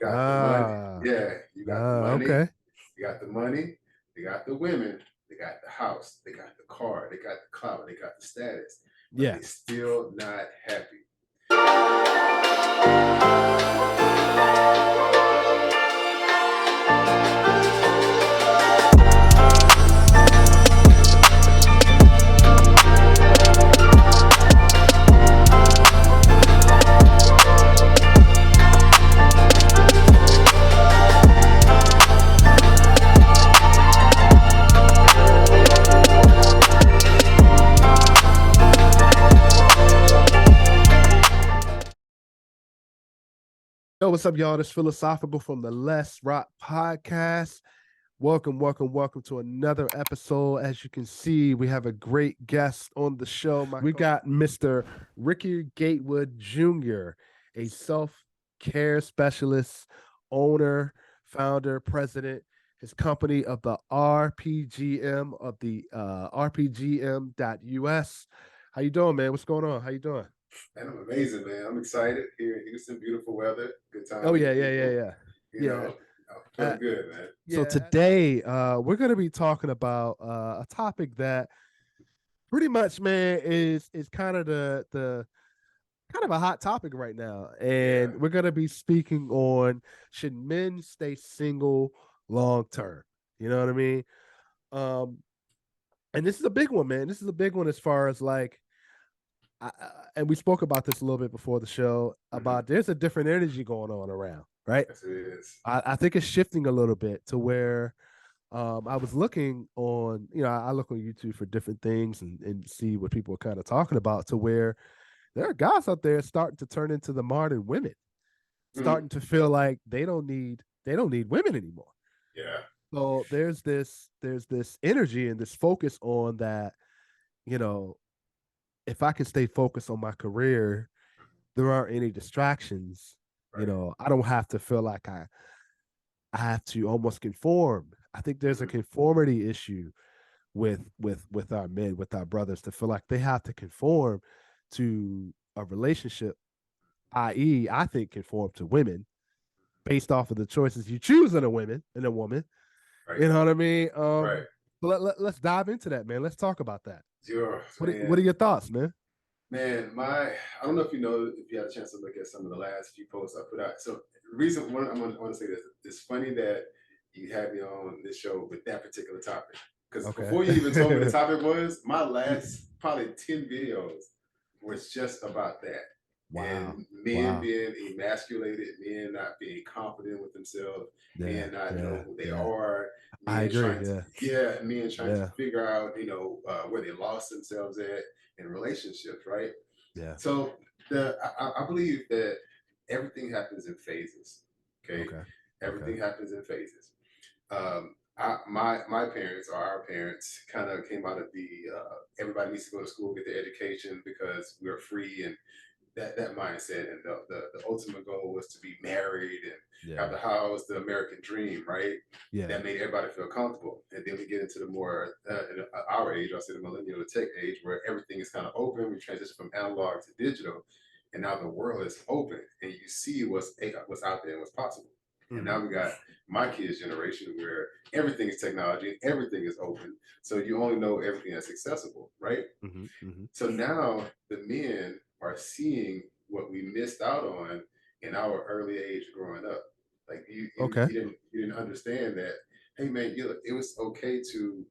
Got the money. Yeah, you got the money. Okay. You got the money. They got the women. They got the house. They got the car. They got the clout. They got the status. But Yeah. they still not happy. Yo, what's up, y'all? This Philosophical from the Less Rock Podcast. Welcome to another episode. As you can see, we have a great guest on the show. We got Mr. Rickey Getwood Jr., a self-care specialist, owner, founder, president. His company of the RPGM of the RPGM.us. How you doing, man? What's going on? How you doing? Man, I'm amazing, man. I'm excited here in Houston. Beautiful weather. Good time Oh meeting yeah, people. You yeah. know, I'm Uh, feeling good, man. So today, we're going to be talking about a topic that pretty much, man, is kind of the kind of a hot topic right now, Yeah. and we're going to be speaking on should men stay single long term. You know what I mean? Um, and this is a big one, man. This is a big one as far as like, and we spoke about this a little bit before the show about there's a different energy going on around, right? Yes, it is. I think it's shifting a little bit to where I was looking on, I look on YouTube for different things and see what people are kind of talking about to where there are guys out there starting to turn into the modern women, Mm. starting to feel like they don't need women anymore. Yeah. So there's this energy and this focus on that, you know, if I can stay focused on my career, there aren't any distractions. Right. I don't have to feel like I have to almost conform. I think there's a conformity issue with our men, with our brothers, to feel like they have to conform to a relationship, i.e., I think conform to women based off of the choices you choose in a woman. Right. You know what I mean? Right. Let's dive into that, man. Let's talk about that. Sure, What are man. your thoughts, man? Man, I don't know if you know, if you had a chance to look at some of the last few posts I put out. So the reason one, I want to say this, it's funny that you had me on this show with that particular topic. Because Okay. before you even told me the topic was, my last probably 10 videos was just about that. Wow. And men Wow. being emasculated, men not being confident with themselves, Yeah. men not know Yeah. who they Yeah. are, I men agree. trying to, Yeah. yeah, men trying to Yeah. figure out, where they lost themselves at in relationships, right? Yeah. So I believe that everything happens in phases. Okay, Okay. Okay. everything happens in phases. My parents or our parents kind of came out of the everybody needs to go to school, get their education because we're free, and that mindset, and the ultimate goal was to be married and have Yeah. the house, the American dream, right? Yeah. That made everybody feel comfortable. And then we get into the more our age, I'll say the millennial, the tech age, where everything is kind of open. We transition from analog to digital, and now the world is open, and you see what's out there and what's possible. And now we got my kids' generation where everything is technology and everything is open. So you only know everything that's accessible, right? Mm-hmm. Mm-hmm. So now the men are seeing what we missed out on in our early age growing up. Like Okay. you didn't understand that. Hey man, it was okay to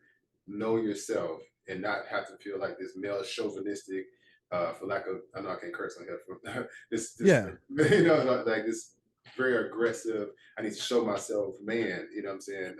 know yourself and not have to feel like this male chauvinistic, for lack of, I know I can't curse on here, for this Yeah. like this very aggressive. I need to show myself, man. You know what I'm saying?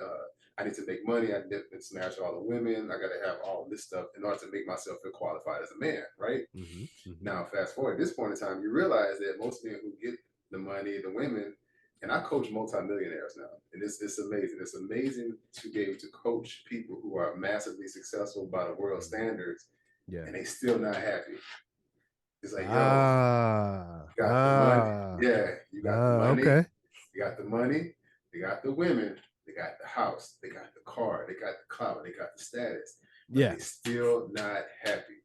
I need to make money. I need to smash all the women. I got to have all this stuff in order to make myself feel qualified as a man, right? Mm-hmm. Mm-hmm. Now, fast forward at this point in time, you realize that most men who get the money, the women, and I coach multimillionaires now, and it's amazing. It's amazing to be able to coach people who are massively successful by the world standards, Yeah. and they still not happy. It's like, yo, Ah, you got the money. ah, Yeah, you got the money. okay. You got the money. They got the women. They got the house. They got the car. They got the clout. They got the status. But Yeah, they still not happy.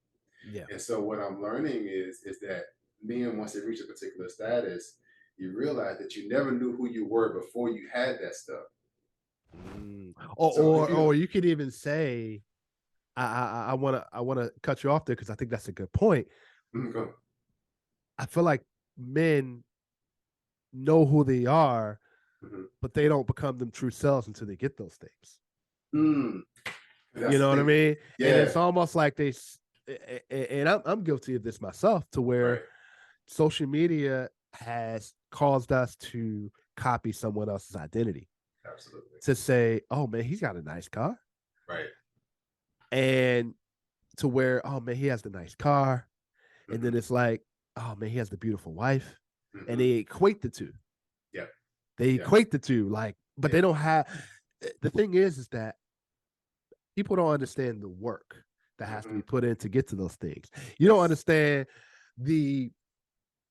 yeah, And so what I'm learning is that men, once they reach a particular status, you realize that you never knew who you were before you had that stuff. Or you could even say, I wanna cut you off there because I think that's a good point. I feel like men know who they are, but they don't become them true selves until they get those things. You know what I mean? Yeah. And it's almost like they, and I'm guilty of this myself, to where social media has caused us to copy someone else's identity. Absolutely. To say, oh man, he's got a nice car. Right. And to where, oh man, he has the nice car. And then it's like, oh man, he has the beautiful wife. And they equate the two. Yeah. They equate the two, like, but they don't have. The thing is that people don't understand the work that has to be put in to get to those things. You don't understand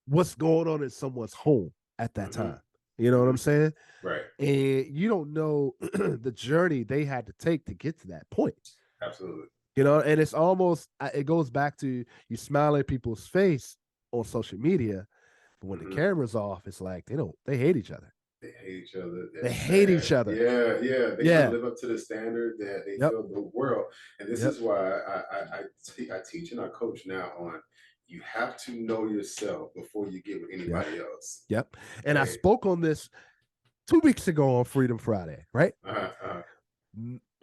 what's going on in someone's home at that time. You know what I'm saying? Right. And you don't know the journey they had to take to get to that point. Absolutely. You know, and it's almost, it goes back to you smile at people's face on social media, but when the camera's off, it's like they hate each other. They hate each other. They hate each other. Yeah. They try to live up to the standard that they feel the world. And this is why I teach and I coach now on, you have to know yourself before you get with anybody else. Yep. And I spoke on this 2 weeks ago on Freedom Friday, right?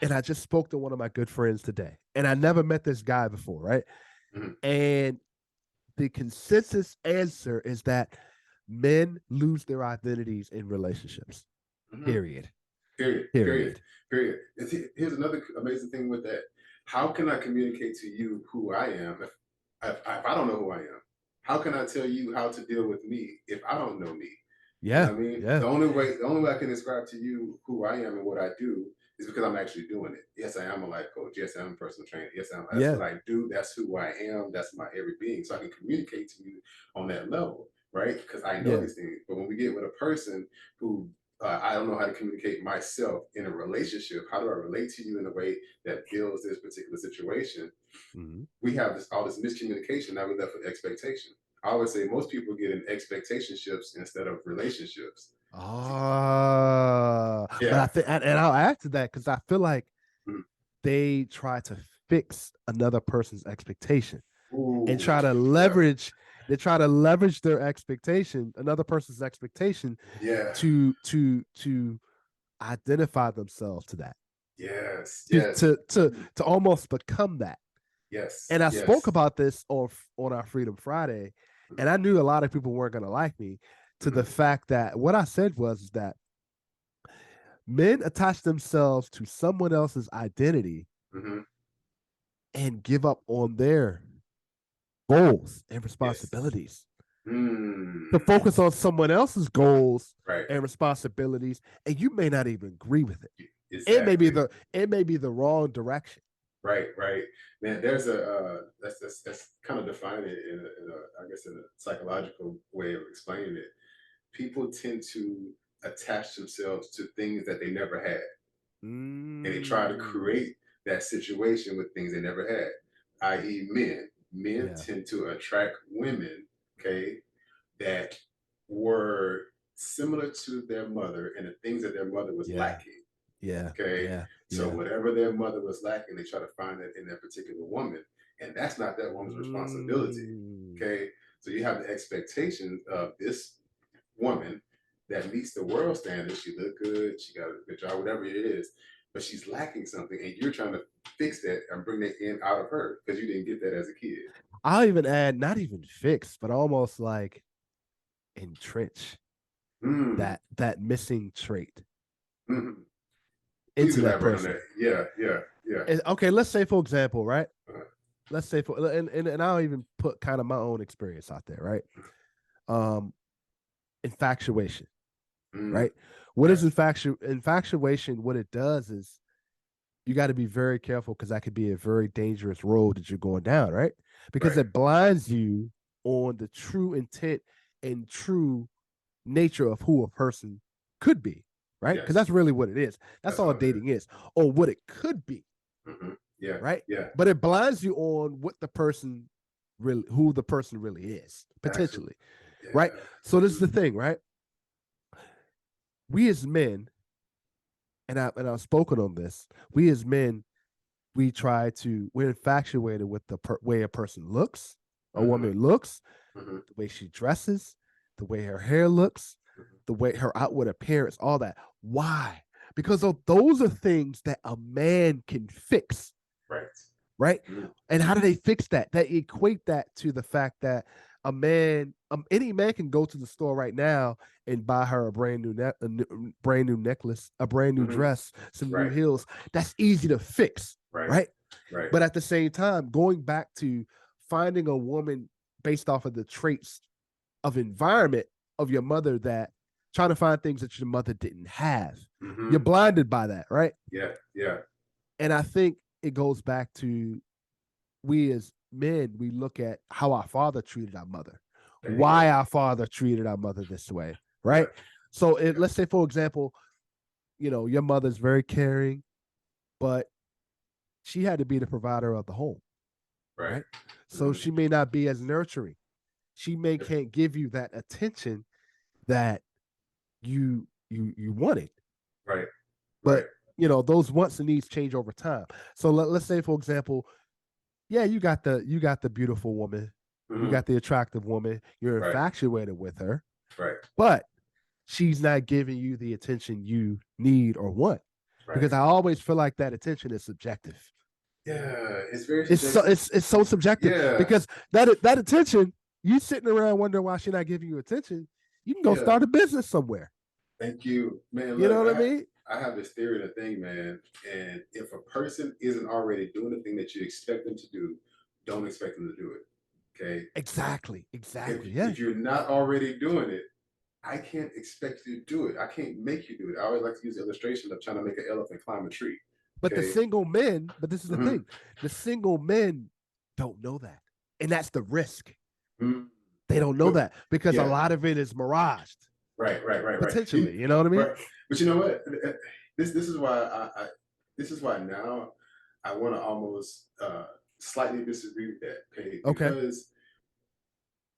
And I just spoke to one of my good friends today. And I never met this guy before, right? And the consensus answer is that men lose their identities in relationships. Period. Here's another amazing thing with that. How can I communicate to you who I am if I don't know who I am? How can I tell you how to deal with me if I don't know me? Yeah. You know what I mean? The only way I can describe to you who I am and what I do is because I'm actually doing it. Yes, I am a life coach. Yes, I am a personal trainer. Yes, that's what I do. That's who I am. That's my every being. So I can communicate to you on that level, right? Because I know these things. But when we get with a person who I don't know how to communicate myself in a relationship, how do I relate to you in a way that builds this particular situation? We have all this miscommunication. Now we're left with expectation. I always say most people get in expectationships instead of relationships. But I think, and I'll add to that because I feel like they try to fix another person's expectation and try to leverage. They try to leverage their expectation, another person's expectation, to identify themselves to that. To almost become that. And I spoke about this on our Freedom Friday, and I knew a lot of people weren't going to like me, to the fact that what I said was that men attach themselves to someone else's identity and give up on their goals and responsibilities to focus on someone else's goals and responsibilities, and you may not even agree with it. It may be the wrong direction. Right. Man, there's that's kind of defined it in I guess in a psychological way of explaining it. People tend to attach themselves to things that they never had, and they try to create that situation with things they never had, i.e., men. Men tend to attract women, that were similar to their mother and the things that their mother was lacking. So whatever their mother was lacking, they try to find that in that particular woman, and that's not that woman's responsibility. So you have the expectations of this woman that meets the world standards. She look good, she got a good job, whatever it is, but she's lacking something, and you're trying to fix that and bring that in out of her because you didn't get that as a kid. I'll even add, not even fix, but almost like entrench that missing trait into that person. Yeah. Okay, let's say, for example, right? Let's say and I'll even put kind of my own experience out there, right? Infatuation, right? What is infatuation? What it does is you got to be very careful because that could be a very dangerous road that you're going down, right? Because it blinds you on the true intent and true nature of who a person could be, right? Because that's really what it is. That's all dating is, or what it could be. Right. But it blinds you on what the person really, who the person really is potentially, right? So this is the thing, right? we as men, and I've spoken on this, we as men, we're infatuated with the way a person looks, a woman looks, the way she dresses, the way her hair looks, the way her outward appearance, all that. Why? Because those are things that a man can fix. Right. And how do they fix that? They equate that to the fact that a man, any man can go to the store right now and buy her a brand new necklace, a brand new dress, some new heels. That's easy to fix. Right. But at the same time, going back to finding a woman based off of the traits of environment of your mother, that trying to find things that your mother didn't have, you're blinded by that. Right. Yeah. And I think it goes back to, we as men, we look at how our father treated our mother, why our father treated our mother this way, right? So let's say, for example, your mother's very caring, but she had to be the provider of the home, right? So she may not be as nurturing. She can't give you that attention that you wanted, right? But those wants and needs change over time. So let's say, for example, yeah, you got the beautiful woman, you got the attractive woman, you're infatuated with her, but she's not giving you the attention you need or want, because I always feel like that attention is subjective. Yeah, it's very subjective. It's so subjective, because that attention, you sitting around wondering why she's not giving you attention, you can go start a business somewhere. Thank you, man. Look, you know what I mean? I have this theory and a thing, man. And if a person isn't already doing the thing that you expect them to do, don't expect them to do it. Okay. Exactly. If you're not already doing it, I can't expect you to do it. I can't make you do it. I always like to use the illustration of trying to make an elephant climb a tree. But the single men, this is the thing, the single men don't know that. And that's the risk. They don't know that, because a lot of it is miraged. Right. Potentially, you know what I mean? But you know what? This is why now I want to almost slightly disagree with that. Okay. Because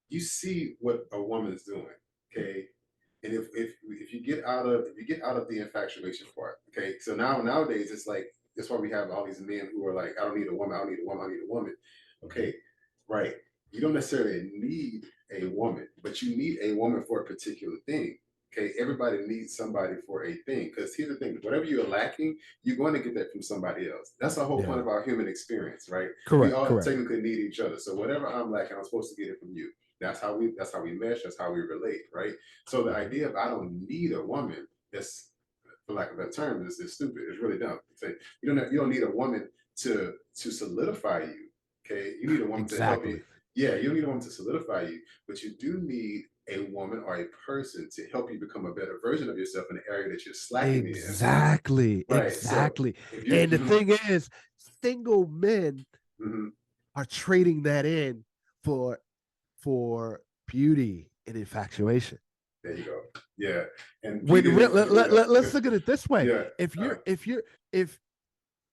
you see what a woman's doing. Okay. And if you get out of the infatuation part, okay. So nowadays it's like, that's why we have all these men who are like, I don't need a woman, I don't need a woman, I need a woman. Okay, right. You don't necessarily need a woman, but you need a woman for a particular thing. Okay, everybody needs somebody for a thing. Because here's the thing: whatever you're lacking, you're going to get that from somebody else. That's the whole point of our human experience, right? Correct. We all technically need each other. So whatever I'm lacking, I'm supposed to get it from you. That's how we mesh. That's how we relate, right? So the idea of I don't need a woman, that's, for lack of a better term, is stupid. It's really dumb. It's like, you don't need a woman to solidify you. Okay, you need a woman to help you. Yeah, you don't need a woman to solidify you, but you do need a woman or a person to help you become a better version of yourself in the area that you're slacking in. Exactly. So and the thing is, single men are trading that in for beauty and infatuation. There you go. Yeah. And let's look at it this way. Yeah.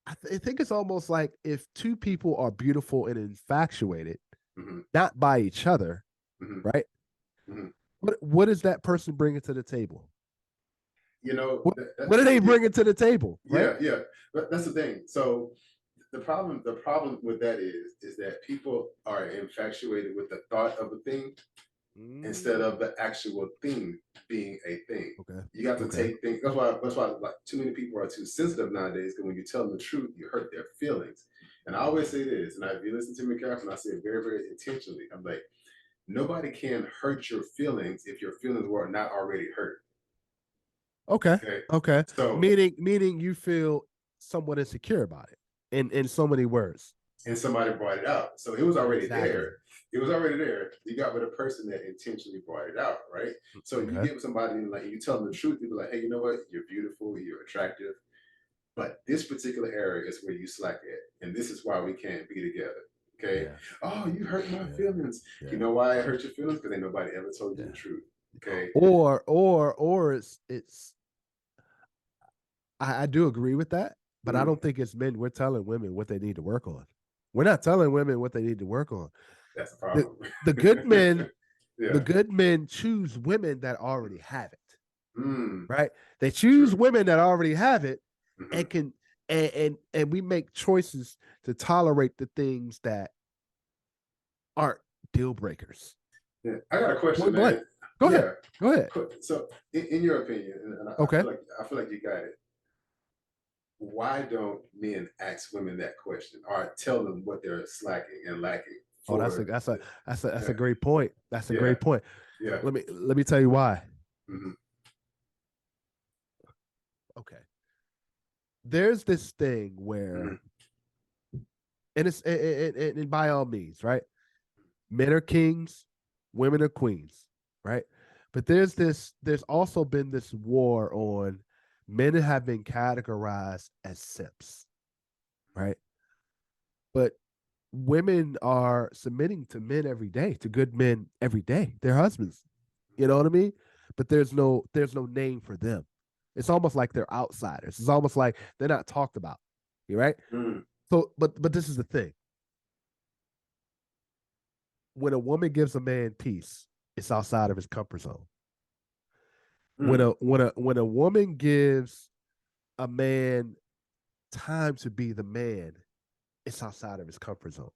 I think it's almost like if two people are beautiful and infatuated, not by each other, right? What does that person bring to the table? What do they bring to the table? Right? Yeah. But that's the thing. So the problem with that is that people are infatuated with the thought of a thing instead of the actual thing being a thing. You got to take things. That's why like too many people are too sensitive nowadays, because when you tell them the truth, you hurt their feelings. And I always say this, and if you listen to me carefully, I say it very, very intentionally. I'm like, nobody can hurt your feelings if your feelings were not already hurt. Okay. So meaning you feel somewhat insecure about it in so many words. And somebody brought it out. So it was already there. It was already there. You got with a person that intentionally brought it out, right? So you get with somebody and like you tell them the truth, you be like, hey, you know what? You're beautiful, you're attractive. But this particular area is where you slack at. And this is why we can't be together. Okay. Oh, you hurt my feelings. You know why I hurt your feelings? Because ain't nobody ever told you the truth. Okay. Or it's I do agree with that, but I don't think it's men. We're telling women what they need to work on. We're not telling women what they need to work on. That's the problem. The good men, the good men choose women that already have it. right? They choose True. women that already have it Mm-hmm. and can and we make choices to tolerate the things that aren't deal breakers. Yeah. I got a question, Point blank. man. Go ahead. Yeah. Go ahead. So, in your opinion, and Okay. I feel like you got it. Why don't men ask women that question or tell them what they're slacking and lacking Oh, for? that's a great point. That's a Yeah. great point. Yeah. Let me tell you why. Mm-hmm. Okay. There's this thing where, and it's and by all means, right? Men are kings, women are queens, right? But there's also been this war on men have been categorized as simps, right? But women are submitting to men every day, to good men every day, their husbands. You know what I mean? But there's no name for them. It's almost like they're outsiders. It's almost like they're not talked about. You right? Mm. So, but this is the thing. When a woman gives a man peace, it's outside of his comfort zone. Mm. When a woman gives a man time to be the man, it's outside of his comfort zone.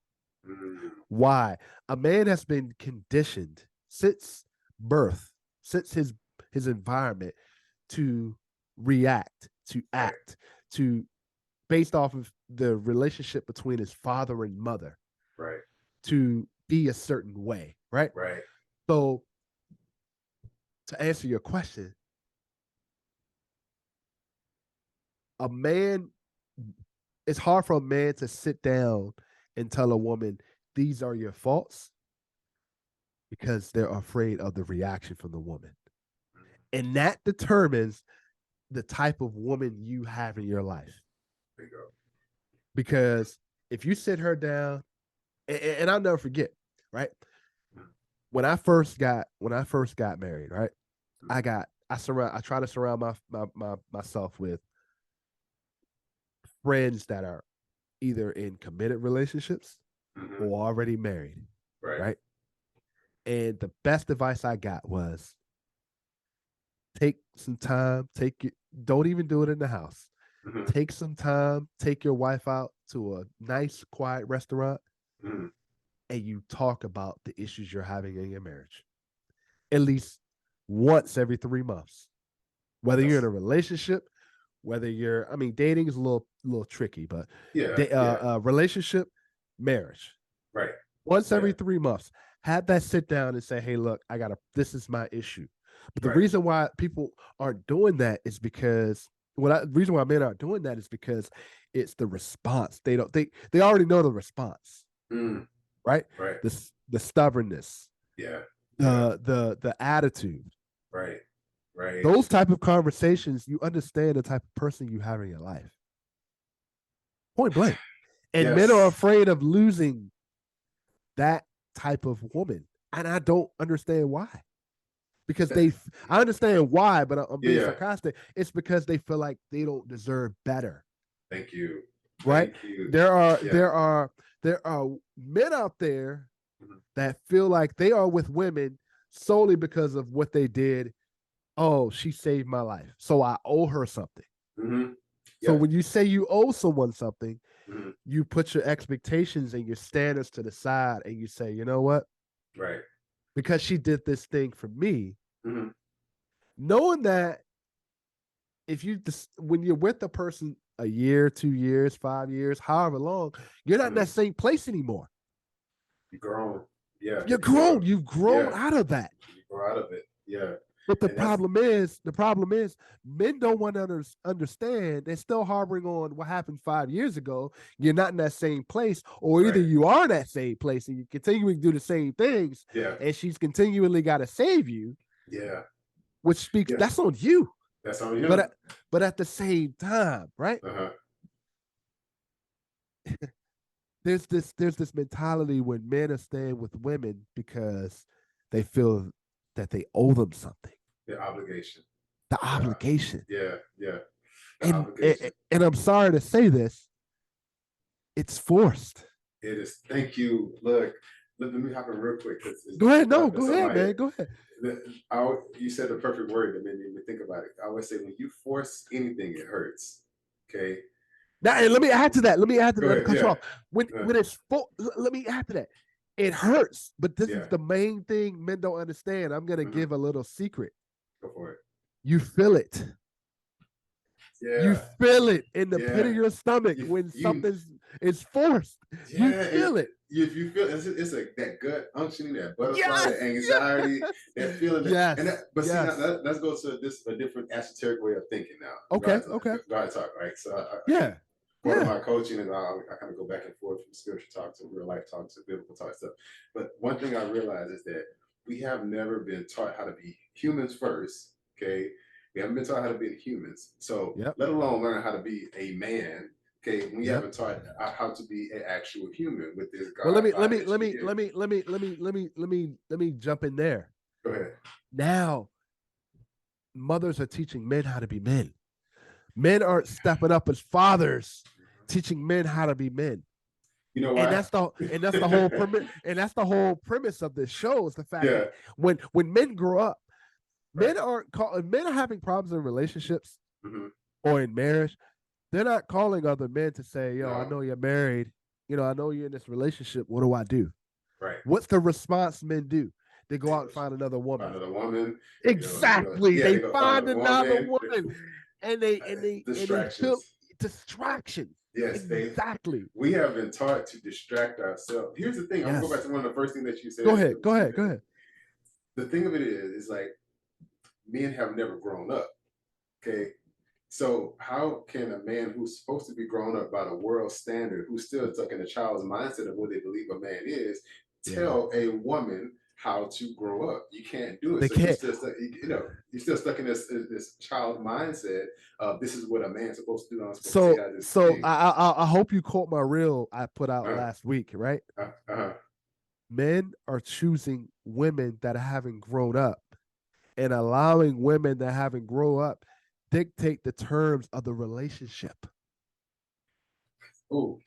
Mm. Why? A man has been conditioned since birth, since his environment to react, to act, to based off of the relationship between his father and mother, right, to be a certain way, right? right. So to answer your question, a man, it's hard for a man to sit down and tell a woman, these are your faults, because they're afraid of the reaction from the woman. And that determines the type of woman you have in your life. There you go. Because if you sit her down, and I'll never forget, right? When I first got married, right? I try to surround myself with friends that are either in committed relationships or already married, right? And the best advice I got was take some time, don't even do it in the house. Take some time, take your wife out to a nice, quiet restaurant, and you talk about the issues you're having in your marriage. At least once every 3 months. Whether you're in a relationship, whether you're, I mean, dating is a little tricky, but relationship, marriage, right? Once every 3 months, have that sit down and say, "Hey, look, this is my issue." But the reason why people aren't doing that is because the reason why men aren't doing that is because it's the response. They already know the response, right? Right. The stubbornness, the attitude, right. Those type of conversations, you understand the type of person you have in your life. Point blank. And men are afraid of losing that type of woman. And I don't understand why. Because I understand why, but I'm being sarcastic. It's because they feel like they don't deserve better. Thank you. Right? Thank you. There are men out there that feel like they are with women solely because of what they did. Oh, she saved my life, so I owe her something. So when you say you owe someone something, you put your expectations and your standards to the side and you say, you know what? Right. Because she did this thing for me, knowing that when you're with a person a year, 2 years, 5 years, however long, you're not in that same place anymore. You're grown. Yeah. You're grown. You've grown out of that. You grow out of it. Yeah. But the problem is, men don't want to understand. They're still harboring on what happened 5 years ago. You're not in that same place, or either you are in that same place and you're continuing to do the same things. Yeah. And she's continually got to save you. Yeah. Which speaks, that's on you. That's on you. But at the same time, right? There's this mentality when men are staying with women because they feel that they owe them something. The obligation. The obligation. Yeah. And I'm sorry to say this, it's forced. It is. Thank you. Look, let me hop in real quick. Go ahead. No, go ahead, man. Go ahead. You said the perfect word that made me think about it. I always say when you force anything, it hurts. Okay. Now, and let me add to that. Let me cut you off. When it's full, let me add to that. It hurts, but this is the main thing men don't understand. I'm gonna give a little secret. Go for it. You feel it. Yeah. You feel it in the pit of your stomach when something is forced. You feel it. If you feel it's that gut unctioning, that butterfly, that anxiety, that feeling. Let's go to a different esoteric way of thinking now. Okay. Go ahead, talk. Right. So part of my coaching is I kind of go back and forth from spiritual talk to real life talk to biblical talk stuff. But one thing I realize is that we have never been taught how to be humans first. Okay. We haven't been taught how to be humans. So let alone learn how to be a man. Okay, we haven't taught how to be an actual human with this God. Well, let me jump in there. Go ahead. Now, mothers are teaching men how to be men. Men aren't stepping up as fathers, teaching men how to be men. You know why? And that's the whole premise. And that's the whole premise of this show is the fact that when men grow up, men are having problems in relationships or in marriage. They're not calling other men to say, yo, I know you're married. You know, I know you're in this relationship. What do I do? Right. What's the response men do? They go out and find another woman. Exactly. They find another woman. And they distractions. Distraction. Yes, exactly. We have been taught to distract ourselves. Here's the thing. I'm gonna go back to one of the first things that you said. Go ahead. The thing of it is like men have never grown up. Okay. So how can a man who's supposed to be grown up by the world standard, who's still stuck in a child's mindset of what they believe a man is, tell a woman how to grow up? You can't do it. They can't. You're still stuck in this child mindset of this is what a man's supposed to do. So I hope you caught my reel I put out last week, right? Men are choosing women that haven't grown up and allowing women that haven't grown up dictate the terms of the relationship. Oh,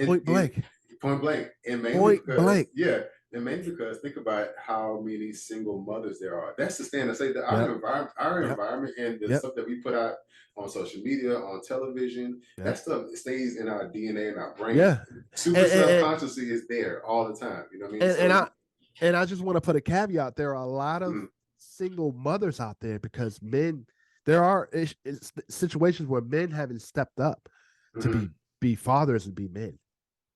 point blank. And mainly because think about how many single mothers there are. That's the standard. Say that our environment and the stuff that we put out on social media, on television, that stuff stays in our DNA and our brain. Yeah. Super subconsciously is there all the time. You know what I mean? And I just want to put a caveat. There are a lot of single mothers out there because men. There are situations where men haven't stepped up to be fathers and be men.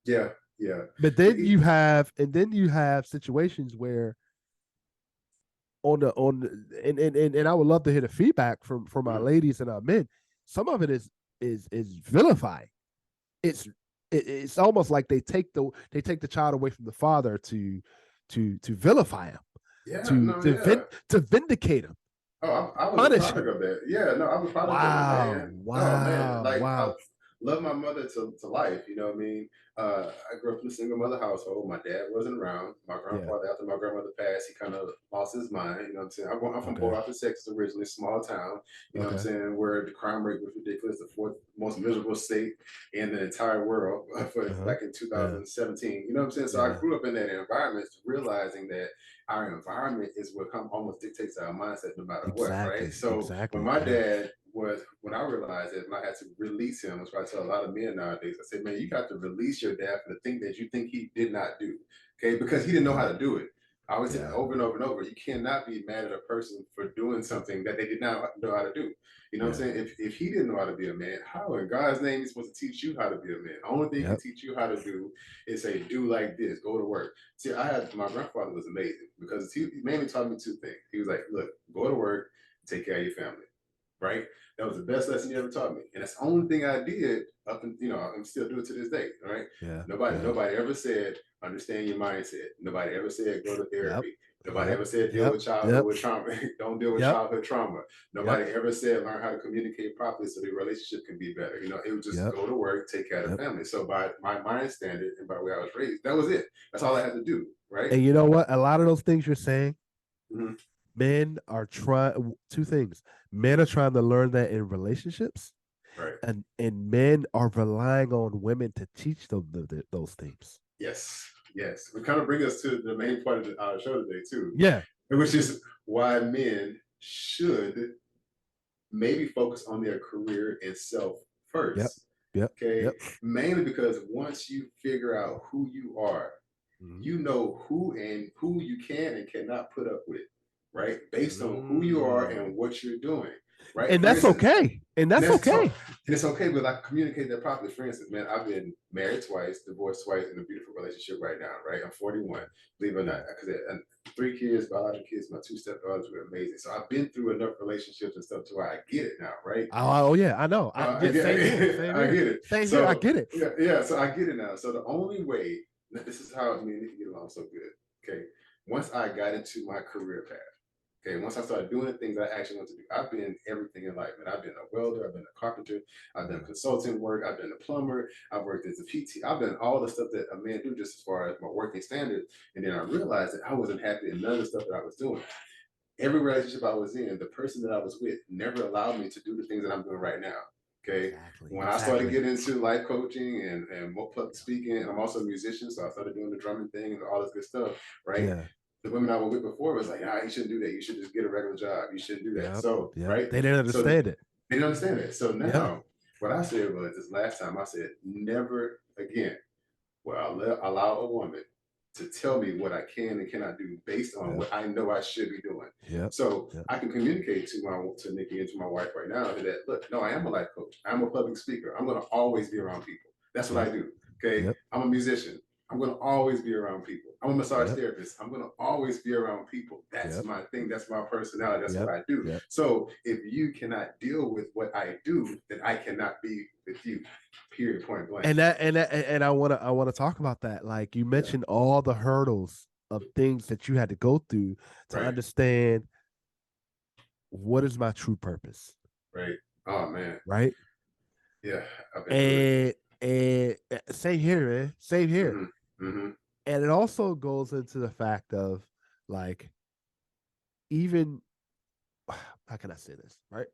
Yeah. But then you have situations where and I would love to hear the feedback from our ladies and our men. Some of it is vilifying. It's almost like they take the child away from the father to vilify him, to vindicate him. Oh, I was a product of that. Yeah, no, I was a product of it, man. Wow. I love my mother to life. You know what I mean? I grew up in a single mother household. My dad wasn't around. My grandfather, after my grandmother passed, he kind of lost his mind. You know what I'm saying? I'm from Port Arthur, Texas, originally, small town. You know what I'm saying? Where the crime rate was ridiculous, the fourth most miserable state in the entire world back in 2017. You know what I'm saying? So I grew up in that environment, realizing that our environment is what almost dictates our mindset no matter what, right? So when my dad when I realized that, and I had to release him, that's why I tell a lot of men nowadays, I said, man, you got to release your dad for the thing that you think he did not do, okay? Because he didn't know how to do it. I always say over and over and over, you cannot be mad at a person for doing something that they did not know how to do. You know what I'm saying? If he didn't know how to be a man, how in God's name is supposed to teach you how to be a man? The only thing he can teach you how to do is say, do like this, go to work. See, my grandfather was amazing because he mainly taught me two things. He was like, look, go to work, take care of your family, right? That was the best lesson he ever taught me. And that's the only thing I did I'm still doing it to this day, right? Nobody ever said, understand your mindset. Nobody ever said, go to therapy. Nobody ever said, deal with childhood with trauma. Don't deal with childhood trauma. Nobody ever said, learn how to communicate properly so the relationship can be better. You know, it was just go to work, take care of the family. So by my mind standard and by the way I was raised, that was it. That's all I had to do, right? And you know what? A lot of those things you're saying, men are trying two things. Men are trying to learn that in relationships, right? And men are relying on women to teach them those things. Yes. Yes, we kind of bring us to the main part of our show today too. Yeah. Which is why men should maybe focus on their career and self Yep. first. Yep. Okay. Yep. Mainly because once you figure out who you are, you know who you can and cannot put up with, right? Based on who you are and what you're doing, right? And that's okay. And that's okay. And it's okay, but I communicate that properly. For instance, man, I've been married twice, divorced twice, in a beautiful relationship right now, right? I'm 41, believe it or not, because 3 kids, biological kids, my 2 stepdaughters were amazing. So I've been through enough relationships and stuff to where I get it now, right? Oh yeah, I know. I get it. I get it. Same here. I get it. Yeah, so I get it now. So the only way, this is how me and Nikki get along so good. Okay. Once I got into my career path, okay, once I started doing the things I actually want to do, I've been everything in life, man. I've been a welder, I've been a carpenter, I've done consulting work, I've been a plumber, I've worked as a PT, I've done all the stuff that a man do just as far as my working standards. And then I realized that I wasn't happy in none of the stuff that I was doing. Every relationship I was in, the person that I was with never allowed me to do the things that I'm doing right now. Okay. When I started getting into life coaching and more public speaking, and I'm also a musician, so I started doing the drumming thing and all this good stuff, right? Yeah. The women I was with before was like, you shouldn't do that. You should just get a regular job. You shouldn't do that. So, right? They didn't understand it. They didn't understand it. So now, what I said was this last time, I said, never again will I allow a woman to tell me what I can and cannot do based on what I know I should be doing. So I can communicate to Nikki and to my wife right now that, look, no, I am a life coach. I'm a public speaker. I'm going to always be around people. That's what I do. Okay. I'm a musician. I'm going to always be around people. I'm a massage therapist. I'm going to always be around people. That's my thing. That's my personality. That's what I do. So if you cannot deal with what I do, then I cannot be with you. Period. Point blank. And I want to talk about that. Like you mentioned all the hurdles of things that you had to go through to understand what is my true purpose. Right. Oh man. Right. Yeah. And same here, man. Same here. Mm-hmm. And it also goes into the fact of like, even, how can I say this, right?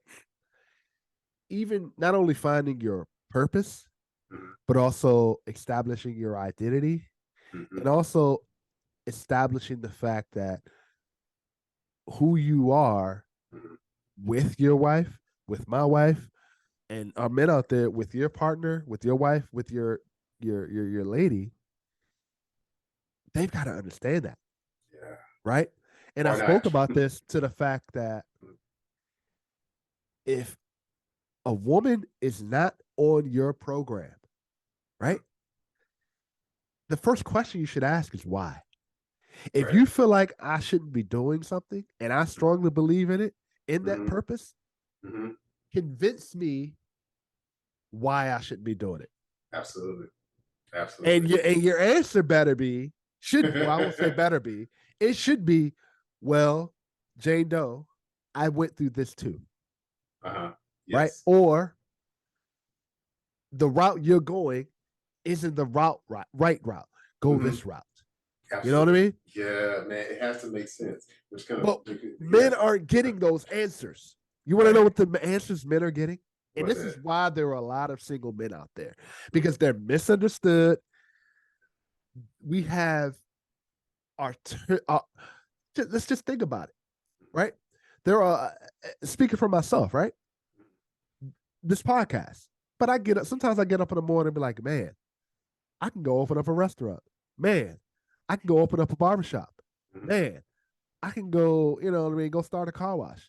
Even not only finding your purpose, but also establishing your identity, and also establishing the fact that who you are with your wife, with my wife, and our men out there with your partner, with your wife, with your lady, they've got to understand that. Yeah. Right. And I spoke about this to the fact that if a woman is not on your program, right, the first question you should ask is why. If you feel like I shouldn't be doing something and I strongly believe in it, in that purpose, convince me why I shouldn't be doing it. Absolutely. Absolutely. And your answer better be, well, I won't say better be, it should be, well, Jane Doe, I went through this too. Yes. Right? Or the route you're going isn't the right route. Go this route. Absolutely. You know what I mean? Yeah, man. It has to make sense. Which kind of men aren't getting those answers. You want to know what the answers men are getting? And this is why there are a lot of single men out there, because they're misunderstood. We have let's just think about it, right? There are, speaking for myself, right? This podcast, but sometimes I get up in the morning and be like, man, I can go open up a restaurant. Man, I can go open up a barbershop. Man, I can go, go start a car wash.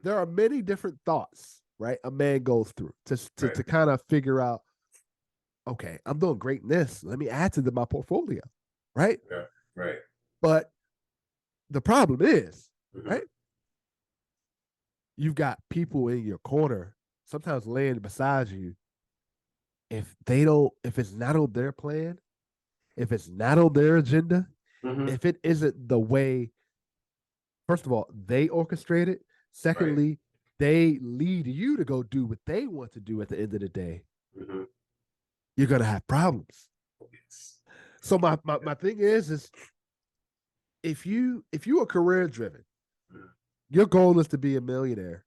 There are many different thoughts, right? A man goes through to kind of figure out, okay, I'm doing great in this. Let me add to my portfolio, right? Yeah, right. But the problem is, right? You've got people in your corner, sometimes laying beside you. If it's not on their plan, if it's not on their agenda, if it isn't the way, first of all, they orchestrate it. Secondly, they lead you to go do what they want to do at the end of the day. You're going to have problems. So my thing is if you are career driven, your goal is to be a millionaire,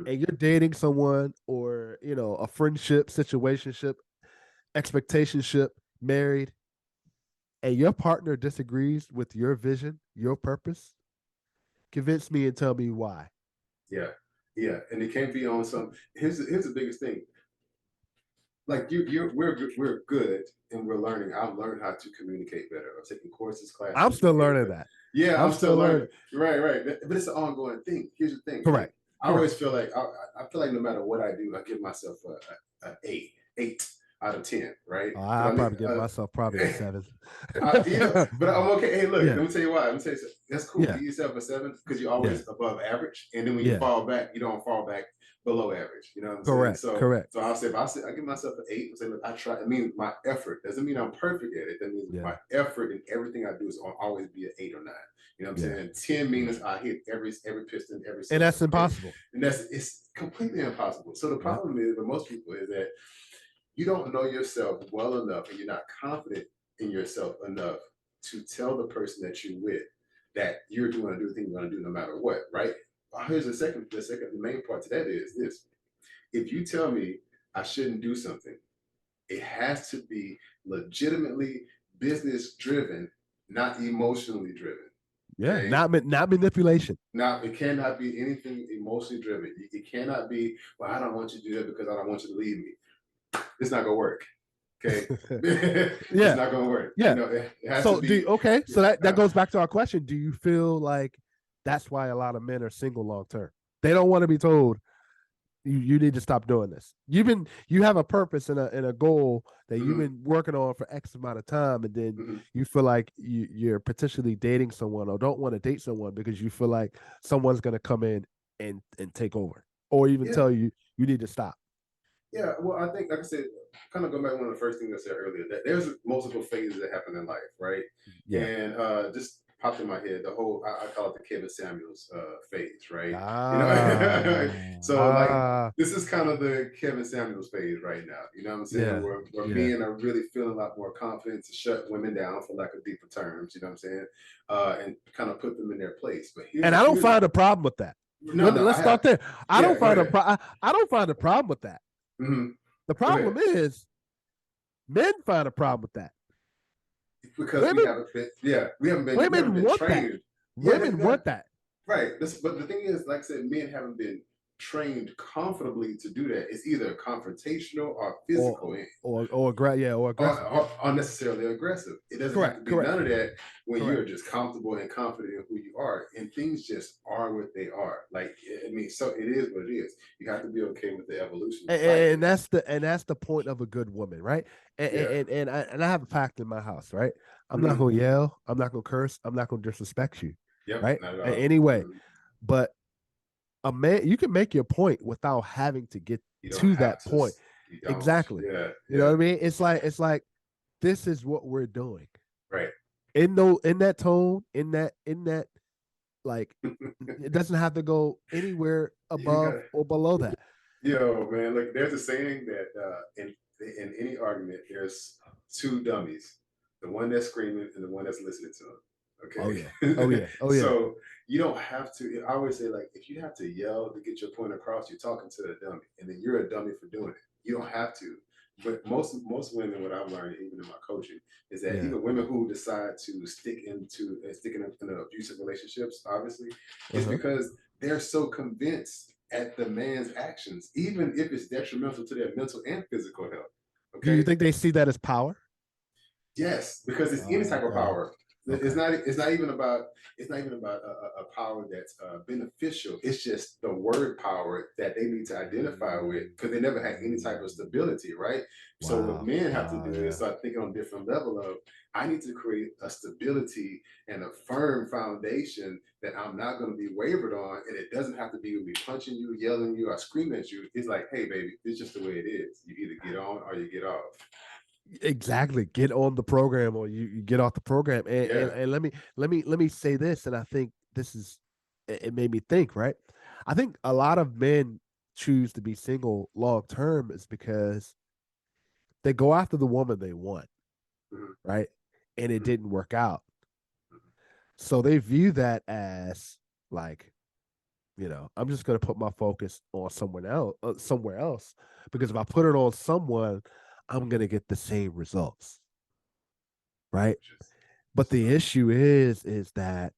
and you're dating someone or, a friendship, situationship, expectationship, married, and your partner disagrees with your vision, your purpose, convince me and tell me why. Yeah. Yeah. And it can't be on some, here's the biggest thing. Like we're good and we're learning. I've learned how to communicate better. I'm taking courses, I'm classes. still learning that. Yeah, I'm still learning. learning. Right. But it's an ongoing thing. Here's the thing. Correct. I always feel like I feel like no matter what I do, I give myself a eight out of 10. Right. I probably give myself probably a 7. But I'm okay. Hey, look, Yeah. let me tell you why. Let me tell you something. That's cool. Yeah. Give yourself a 7 because you're always above average. And then when you fall back, you don't fall back below average. You know what I'm saying? So Correct. So I'll say if I give myself an 8 and say, look, I try. It means my effort doesn't mean I'm perfect at it. That means my effort and everything I do is always be an 8 or 9. You know what I'm saying? 10 means I hit every piston, every cylinder. And that's impossible. And it's completely impossible. So the problem is with most people is that you don't know yourself well enough and you're not confident in yourself enough to tell the person that you're with that you're doing the thing you're going to do no matter what, right? Here's the main part to that is this. If you tell me I shouldn't do something, it has to be legitimately business driven, not emotionally driven. Yeah, okay? not manipulation. It cannot be anything emotionally driven. It cannot be, well, I don't want you to do that because I don't want you to leave me. It's not gonna work. Okay. It's not gonna work. Yeah. You know, it has to be. So that goes back to our question. Do you feel like that's why a lot of men are single long term? They don't want to be told you need to stop doing this. You have a purpose and a goal that you've been working on for X amount of time, and then you feel like you're potentially dating someone or don't want to date someone because you feel like someone's gonna come in and take over, or even tell you need to stop. Yeah, well, I think, like I said, kind of go back to one of the first things I said earlier, that there's multiple phases that happen in life, right? Yeah. And just popped in my head the whole, I call it the Kevin Samuels phase, right? You know, so like this is kind of the Kevin Samuels phase right now. You know what I'm saying? Where men are really feeling a lot more confident to shut women down, for lack of deeper terms. You know what I'm saying? And kind of put them in their place. But I don't find a problem with that. Let's start there. I don't find a problem with that. The problem is men find a problem with that because women, we haven't been trained. Women want that, right? But the thing is, like I said, men haven't been trained comfortably to do that. It's either confrontational or physical, or aggressive, or unnecessarily aggressive. It doesn't have to be none of that when you're just comfortable and confident in who you are, and things just are what they are. Like, I mean, so it is what it is. You have to be okay with the evolution, and that's the point of a good woman, right? And I have a pact in my house, right? I'm not gonna yell, I'm not gonna curse, I'm not gonna disrespect you, right? Anyway, but a man, you can make your point without having to get to that point. Exactly. You know what I mean? It's like this is what we're doing. Right. In that tone, in that like it doesn't have to go anywhere above or below that. Yo, man, look, there's a saying that in any argument, there's two dummies. The one that's screaming and the one that's listening to them. Okay. Oh yeah. So you don't have to. I always say, like, if you have to yell to get your point across, you're talking to a dummy, and then you're a dummy for doing it. You don't have to. But most women, what I've learned, even in my coaching, is that even women who decide to stick in abusive relationships, obviously, is because they're so convinced at the man's actions, even if it's detrimental to their mental and physical health. Okay. Do you think they see that as power? Yes, because it's any type of power. It's not even about a power that's beneficial. It's just the word power that they need to identify with, because they never had any type of stability, right? So what men have to do is start thinking on a different level of, I need to create a stability and a firm foundation that I'm not going to be wavered on, and it doesn't have to be me punching you, yelling you, or screaming at you. It's like, hey, baby, it's just the way it is. You either get on or you get off. Exactly. Get on the program or you get off the program. And let me say this, and I think this is, it made me think, right? I think a lot of men choose to be single long term is because they go after the woman they want, right? And it didn't work out. So they view that as like, I'm just going to put my focus on somewhere else, because if I put it on someone, I'm going to get the same results, right? But the So, issue is that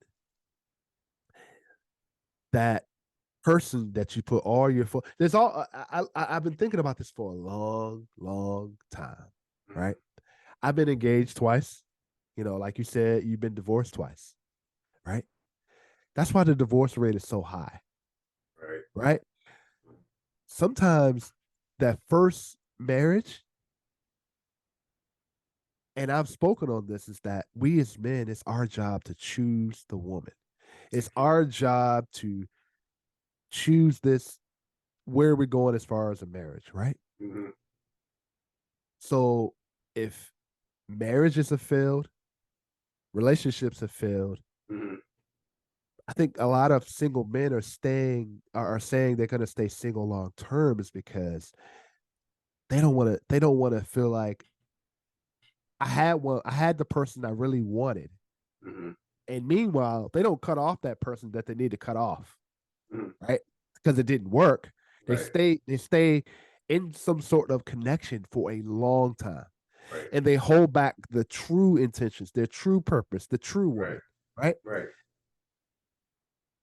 person that you put all your there's all I've been thinking about this for a long time, right? I've been engaged twice. Like you said, you've been divorced twice, right? That's why the divorce rate is so high, right. right? Sometimes that first marriage, and I've spoken on this, is that we as men, it's our job to choose the woman. It's our job to choose this, where we're going as far as a marriage, right? Mm-hmm. So if marriages have failed, relationships have failed, Mm-hmm. I think a lot of single men are saying they're gonna stay single long term is because they don't want to feel like I had the person I really wanted. Mm-hmm. And meanwhile, they don't cut off that person that they need to cut off, Mm-hmm. right? Because it didn't work. They Right. stay they stay in some sort of connection for a long time. Right. And they hold back the true intentions, their true purpose, the true Right. woman, right? Right.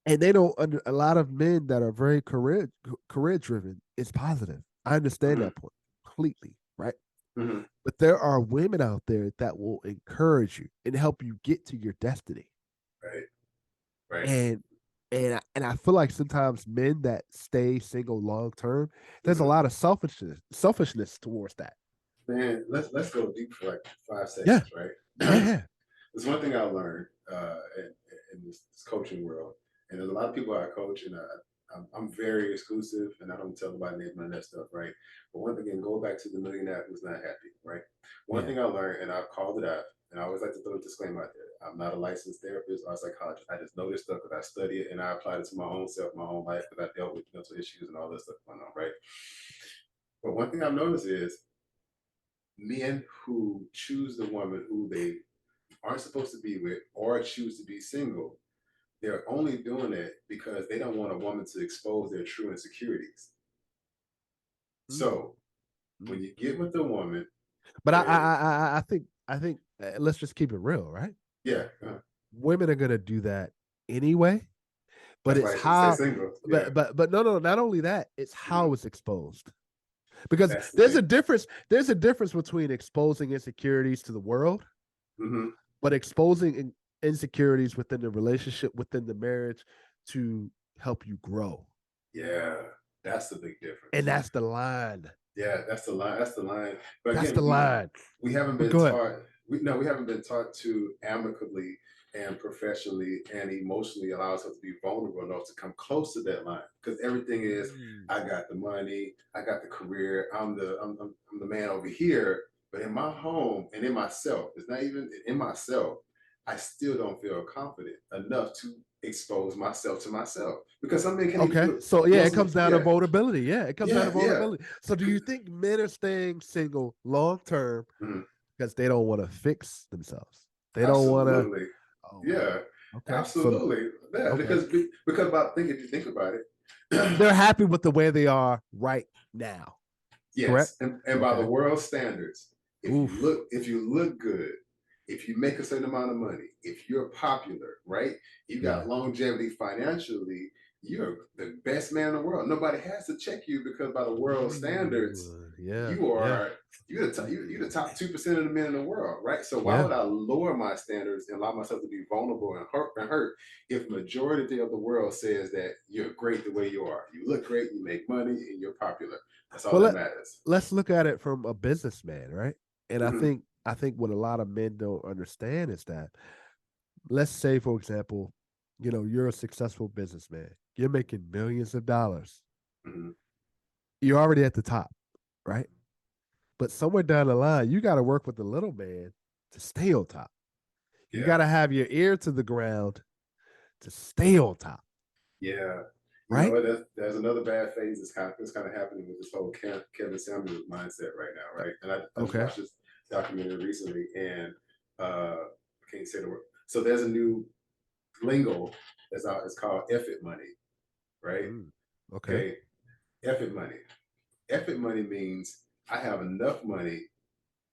And they don't under a lot of men that are very career driven is positive. I understand Mm-hmm. that point completely, right? Mm-hmm. But there are women out there that will encourage you and help you get to your destiny. Right. Right. And I feel like sometimes men that stay single long term, there's a Mm-hmm. lot of selfishness towards that. Man, let's go deep for like 5 seconds, Yeah, right? yeah, There's one thing I learned in this coaching world, and there's a lot of people I coach, and I'm very exclusive, and I don't tell nobody none of that stuff, right? But one thing, again, go back to the millionaire who's not happy, right? One yeah. thing I learned, and I've called it out, and I always like to throw a disclaimer out there. I'm not a licensed therapist or a psychologist. I just know this stuff because I study it and I apply it to my own self, my own life, because I dealt with mental issues and all this stuff going on, right? But one thing I've noticed is men who choose the woman who they aren't supposed to be with or choose to be single, they're only doing it because they don't want a woman to expose their true insecurities. Mm, So when mm. you get with a woman, But there, I think let's just keep it real, right? yeah, Women are gonna do that anyway, but that's it's why I should stay how, single. Yeah, but no, not only that, it's mhm. how it's exposed. Because That's the thing. there's a difference between exposing insecurities to the world, Hmm. but exposing insecurities within the relationship, within the marriage, to help you grow. Yeah, that's the big And difference. that's the line. Yeah, that's the line. That's the line. But That's the again, line. we haven't But been go ahead. taught. We haven't been taught to amicably and professionally and emotionally allow ourselves to be vulnerable enough to come close to that line. Because everything is, Mm. I got the money, I got the career, I'm the man over here. But in my home and in myself, it's not even in myself. I still don't feel confident enough to expose myself to myself because some men can't even Okay. do it. So yeah, it Most men, comes down to yeah, vulnerability. Yeah, it comes down yeah, to yeah. vulnerability. So do you think men are staying single long term Mhm. because they don't want to fix themselves? They don't want to. Absolutely. Oh wow. Yeah. Okay. So Absolutely. Yeah. okay. Because about think if you think about it, They're happy with the way they are right now. Correct? yes. And by the Okay. world standards, Oof. if you look good, if you make a certain amount of money, if you're popular, right? You got Yeah. longevity financially, you're the best man in the world. Nobody has to check you because by the world standards, Yeah. you Yeah. are you're the top 2% of the men in the world, right? So why Yeah. would I lower my standards and allow myself to be vulnerable and hurt if majority of the world says that you're great the way you are? You look great, you make money, and you're popular. That's all Well, that matters. let's look at it from a businessman, right? And Hmm. I think what a lot of men don't understand is that, let's say, for example, you're a successful businessman. You're making millions of dollars. Hmm. You're already at the top, right? But somewhere down the line, you got to work with the little man to stay on top. You Yeah. got to have your ear to the ground to stay on top, Yeah. You know right? what? There's another bad phase that's kind of happening with this whole Kevin Samuels mindset right now, right? And I just Okay. watched this documentary recently, and I can't say the word. So there's a new lingo that's out. It's called F it money, right? Mm, okay. Okay, F it money. F it money means I have enough money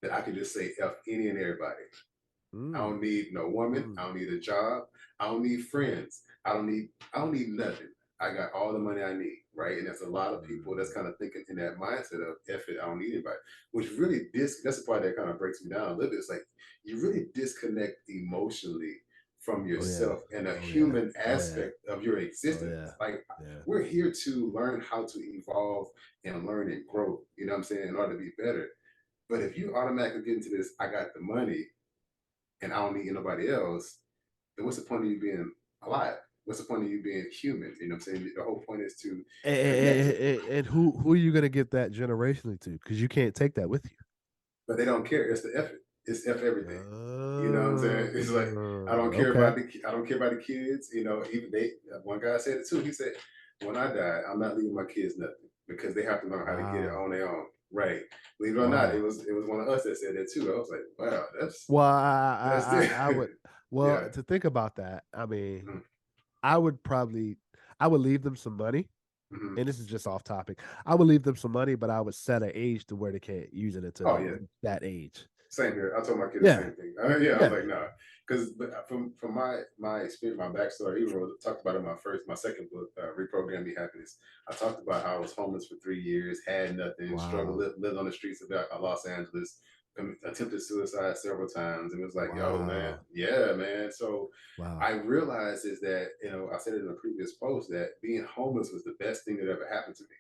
that I can just say F any and everybody. I don't need no woman. I don't need a job. I don't need friends. I don't need nothing. I got all the money I need, right? And there's a lot of people that's kind of thinking in that mindset of F it, I don't need anybody. Which really that's the part that kind of breaks me down a little bit. It's like you really disconnect emotionally from yourself and a human aspect of your existence. Like we're here to learn how to evolve and learn and grow, you know what I'm saying, in order to be better. But if you automatically get into this, I got the money and I don't need nobody else, then what's the point of you being alive? What's the point of you being human? You know what I'm saying? The whole point is to connect with people. And who are you going to give that generationally to? Because you can't take that with you. But they don't care. It's the effort. It's F everything. You know what I'm saying? It's like I don't care about the kids. You know, even one guy said it too. He said, when I die, I'm not leaving my kids nothing because they have to learn how to get it on their own. Right. Believe it or not, it was one of us that said that too. I was like, wow, that's I would to think about that. I mean, I would leave them some money. And this is just off topic. I would leave them some money, but I would set an age to where they can't use it until that age. Same here. I told my kids the same thing. I was like, nah, because from my experience, my backstory, even though I talked about it in my second book, Reprogram Me Happiness. I talked about how I was homeless for 3 years, had nothing, struggled, lived on the streets of Los Angeles, attempted suicide several times, and it was like, yo, man, yeah, man. So I realized is that, you know, I said it in a previous post that being homeless was the best thing that ever happened to me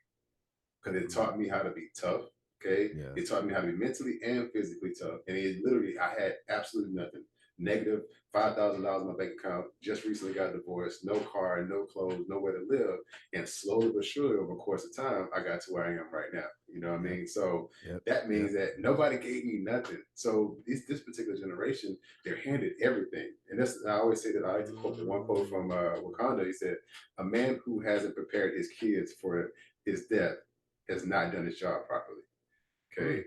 because it taught me how to be tough. Okay. It taught me how to be mentally and physically tough. And it literally, I had absolutely nothing. Negative $5,000 in my bank account. Just recently got divorced. No car, no clothes, nowhere to live. And slowly but surely over the course of time, I got to where I am right now. You know what I mean? So that means that nobody gave me nothing. So this particular generation, they're handed everything. And I always say that I like to quote the one quote from Wakanda. He said, "A man who hasn't prepared his kids for his death has not done his job properly." Okay.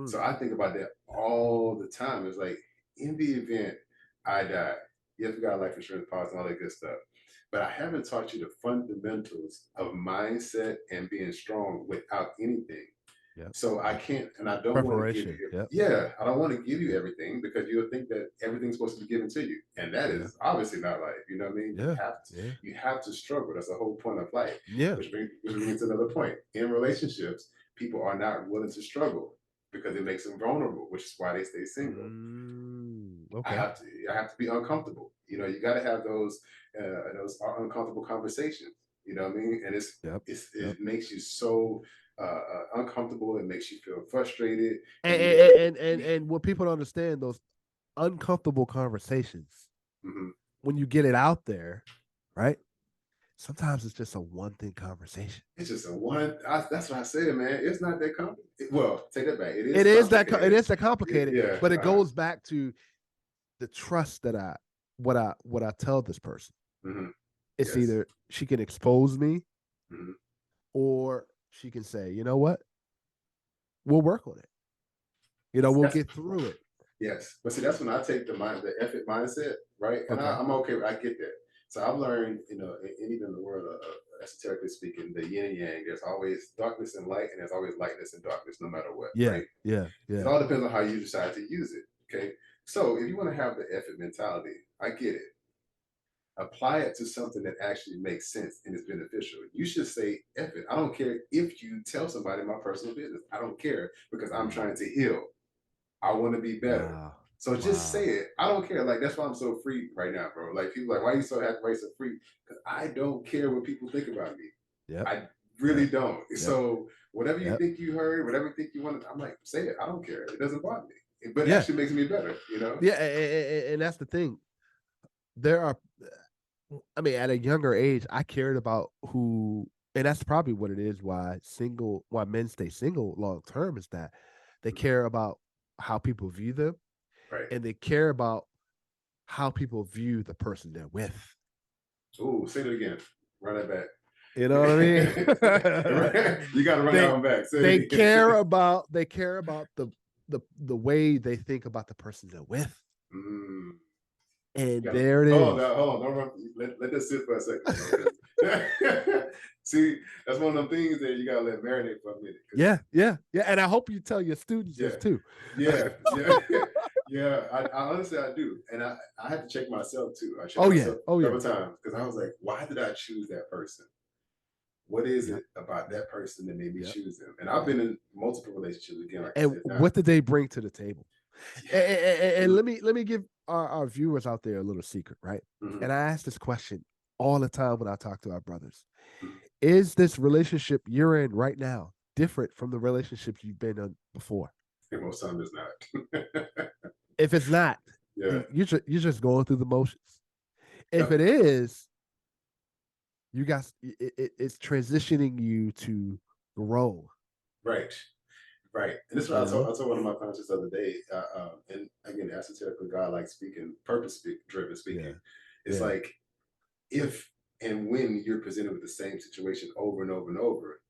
So I think about that all the time. It's like, in the event I die, yes, we got life insurance policy and all that good stuff. But I haven't taught you the fundamentals of mindset and being strong without anything. So I can't, and I don't want to give you, I don't want to give you everything because you'll think that everything's supposed to be given to you. And that is obviously not life. You know what I mean? You have to struggle. That's the whole point of life. Which brings me to another point. In relationships, people are not willing to struggle because it makes them vulnerable, which is why they stay single. I have to be uncomfortable. You know, you got to have those uncomfortable conversations. You know what I mean? And it makes you so uncomfortable. It makes you feel frustrated. And what people don't understand, those uncomfortable conversations, when you get it out there, right? Sometimes it's just a one thing conversation. It's just a one. That's what I said, man. It's not that complicated. Well, take that back. It is that complicated. But it goes back to the trust that what I tell this person. It's either she can expose me, or she can say, you know what, we'll work on it. You know, we'll get through it. Yes, but see, that's when I take the effort mindset, right? And I'm okay. I get that. So I've learned, you know, and even in the world of esoterically speaking, the yin and yang, there's always darkness and light, and there's always lightness and darkness, no matter what. Right? It all depends on how you decide to use it. Okay. So if you want to have the effort mentality, I get it. Apply it to something that actually makes sense and is beneficial. You should say, F it. I don't care if you tell somebody my personal business. I don't care because I'm trying to heal. I want to be better. So just say it. I don't care. Like, that's why I'm so free right now, bro. Like, people like, why are you so happy, why are you so free? Because I don't care what people think about me. I really don't. So whatever you think you heard, whatever you think you want, I'm like, say it. I don't care. It doesn't bother me. But it actually makes me better, you know? Yeah, and that's the thing. There are, I mean, at a younger age, I cared about who, and that's probably what it is why men stay single long term, is that they care about how people view them. Right. And they care about how people view the person they're with. Ooh, say it again. Run it back. You know what I mean? You got to run that one back. They care about the way they think about the person they're with. And there it is. Hold on. Don't run. Let this sit for a second. See, that's one of them things that you gotta let marinate for a minute. Yeah. And I hope you tell your students this too. Yeah. Yeah, I honestly I do, and I had to check myself too. I checked Oh yeah. myself Oh yeah. several times because I was like, why did I choose that person? What is Yep. it about Yep. that person that made me Yep. choose them? And I've Yep. been in multiple relationships again, like I And said. Now, what did they bring to the table? yeah, And let me give our viewers out there a little secret, right? mm-hmm, And I ask this question all the time when I talk to our brothers. mm-hmm. Is this relationship you're in right now different from the relationships you've been in before? And most time it's not. If it's not, Yeah. you're just going through the motions. If it Yep. is, you guys, it's transitioning you to grow. Right. Right. And this is what You I know, told one of my clients the other day. And again, esoterical God like speaking, driven yeah, speaking. It's yeah, like if and when you're presented with the same situation over and over and over,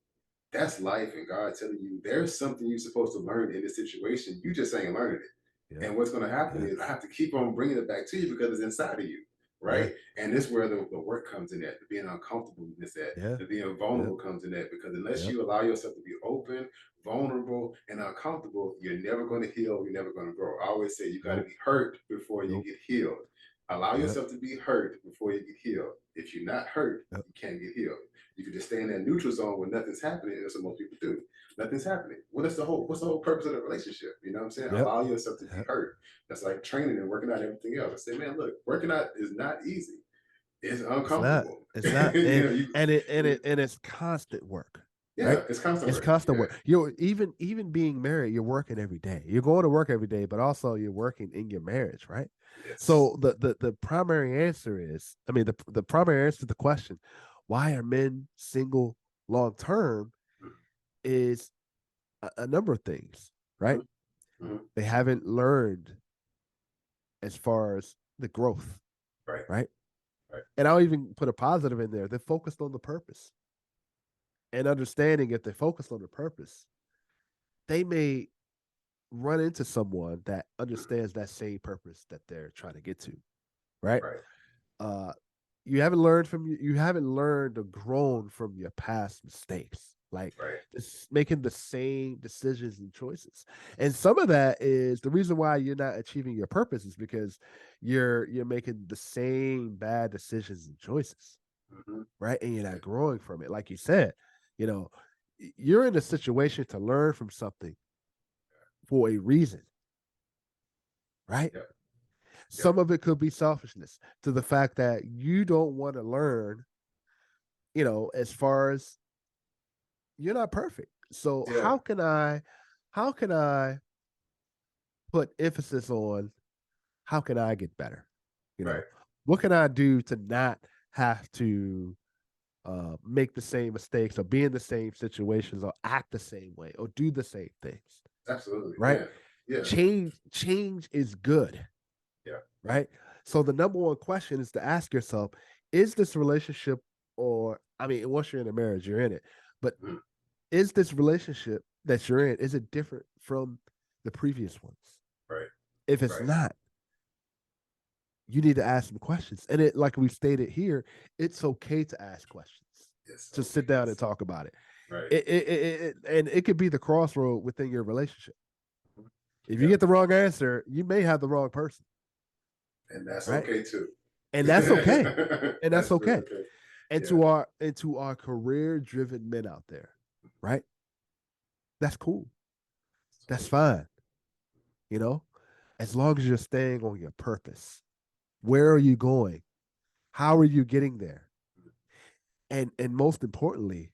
that's life and God telling you there's something you're supposed to learn in this situation. You just ain't learning it. yeah, And what's going to happen yeah, is I have to keep on bringing it back to you because it's inside of you. yeah, Right. And this is where the work comes in at, the being uncomfortableness at, yeah, the being yeah, vulnerable comes in that, because unless yeah. you allow yourself to be open, vulnerable, and uncomfortable, you're never going to heal. You're never going to grow. I always say you got to Nope, be hurt before you nope. get healed. Allow Yep, yourself to be hurt before you get healed. If you're not hurt, yep, you can't get healed. You can just stay in that neutral zone where nothing's happening. And that's what most people do. Nothing's happening. What's the whole purpose of the relationship? You know what I'm saying? yep, Allow yourself to be yep. hurt. That's like training and working out everything else. I say, man, look, working out is not easy. It's It's not. uncomfortable. It's not. You And know, it's constant work, yeah, right? it's constant It's work. constant Yeah. work. You're even being married, you're working every day. You're going to work every day, but also you're working in your marriage, right? Yes. So the primary answer is, I mean, the primary answer to the question, why are men single long term, is a number of things, right? Mm-hmm. Mm-hmm. They haven't learned as far as the growth, Right. right? Right. And I'll even put a positive in there. They're focused on the purpose and understanding if they're focused on the purpose, they may run into someone that understands that same purpose that they're trying to get to, right? Right. Uh, you haven't learned or grown from your past mistakes, like Right. just making the same decisions and choices. And some of that is the reason why you're not achieving your purpose is because you're making the same bad decisions and choices, Mm-hmm. right? And you're not growing from it. Like you said, you know, you're in a situation to learn from something for a reason, right? Yep. Yep. Some of it could be selfishness to the fact that you don't want to learn, as far as you're not perfect. So Yeah. how can I put emphasis on how can I get better? You Right. know, what can I do to not have to make the same mistakes or be in the same situations or act the same way or do the same things, Absolutely. right? Yeah. Yeah. Change is good, Yeah. right? So the number one question is to ask yourself, is this relationship, or I mean, once you're in a marriage, you're in it, but Mm-hmm. is this relationship that you're in, is it different from the previous ones? Right. If it's Right. not, you need to ask some questions. And it, like we stated here, it's okay to ask questions. Yes. Just Okay. sit down and Yes. talk about it. Right. And it could be the crossroad within your relationship. If you Yeah. get the wrong answer, you may have the wrong person, And that's right? okay too. And that's okay. And that's That's really okay. okay. And Yeah. to our career driven men out there, right? That's cool. That's fine. You know, as long as you're staying on your purpose. Where are you going? How are you getting there? And most importantly,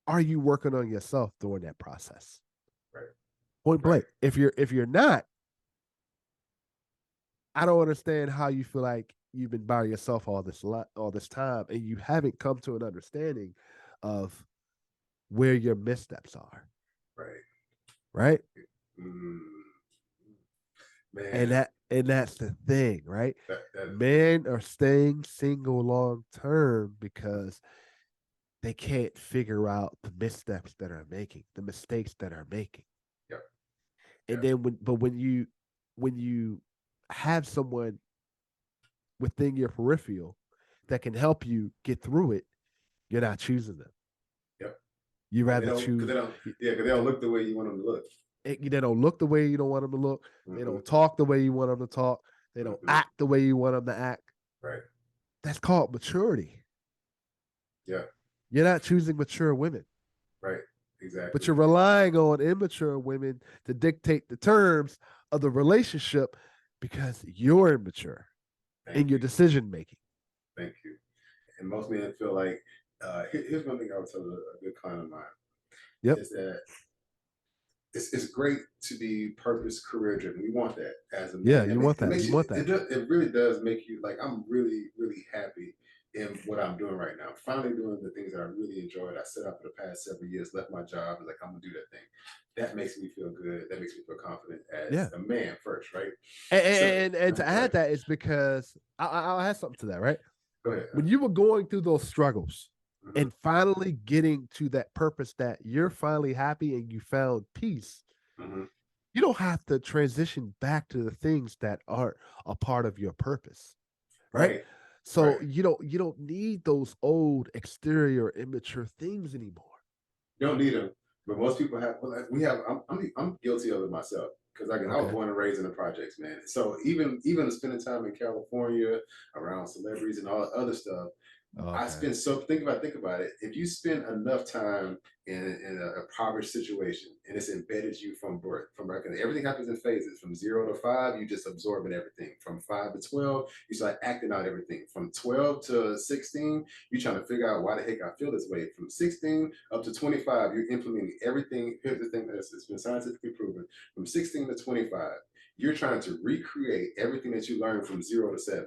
are you working on yourself during that process? Right. Point Right. blank. If you're not, I don't understand how you feel like you've been by yourself all this time and you haven't come to an understanding of where your missteps are, Right. right? Mm, And man, that's the thing, right? that is the thing. Men are staying single long term because they can't figure out the missteps that are making, the mistakes that are making. Yep. And Yep. then when you have someone within your peripheral that can help you get through it, you're not choosing them. Yep. You And they rather don't, because choose. they don't, yeah, because they don't look the way you want them to look. They don't look the way you don't want them to look. They don't talk the way you want them to talk. They don't act the way you want them to act. Right. That's called maturity. Yeah. You're not choosing mature women. Right. Exactly. But you're relying on immature women to dictate the terms of the relationship because you're immature in your decision making. Thank you. And most men feel like, here's one thing I would tell a good client of mine, is that it's great to be purpose career driven. We want that as a man. Yeah, you want that. You want that. It really does make you like, I'm really, really happy in what I'm doing right now. I'm finally doing the things that I really enjoyed. I set out for the past several years, left my job, and like, I'm gonna do that thing. That makes me feel good. That makes me feel confident as a man first, right? And to add that is because I'll add something to that, right? Go ahead. When you were going through those struggles and finally getting to that purpose that you're finally happy and you found peace, you don't have to transition back to the things that aren't a part of your purpose, right? So you don't need those old exterior immature things anymore. You don't need them, but most people have. We have. I'm guilty of it myself because I was born and raised in the projects, man. So even spending time in California around celebrities and all the other stuff, I spend think about it. If you spend enough time in a impoverished situation and it's embedded you from birth, everything happens in phases. From 0 to 5, you just absorbing everything. From 5 to 12, you start acting out everything. From 12 to 16, you're trying to figure out why the heck I feel this way. From 16 up to 25, you're implementing everything. Here's the thing that's been scientifically proven. From 16 to 25, you're trying to recreate everything that you learned from 0 to 7.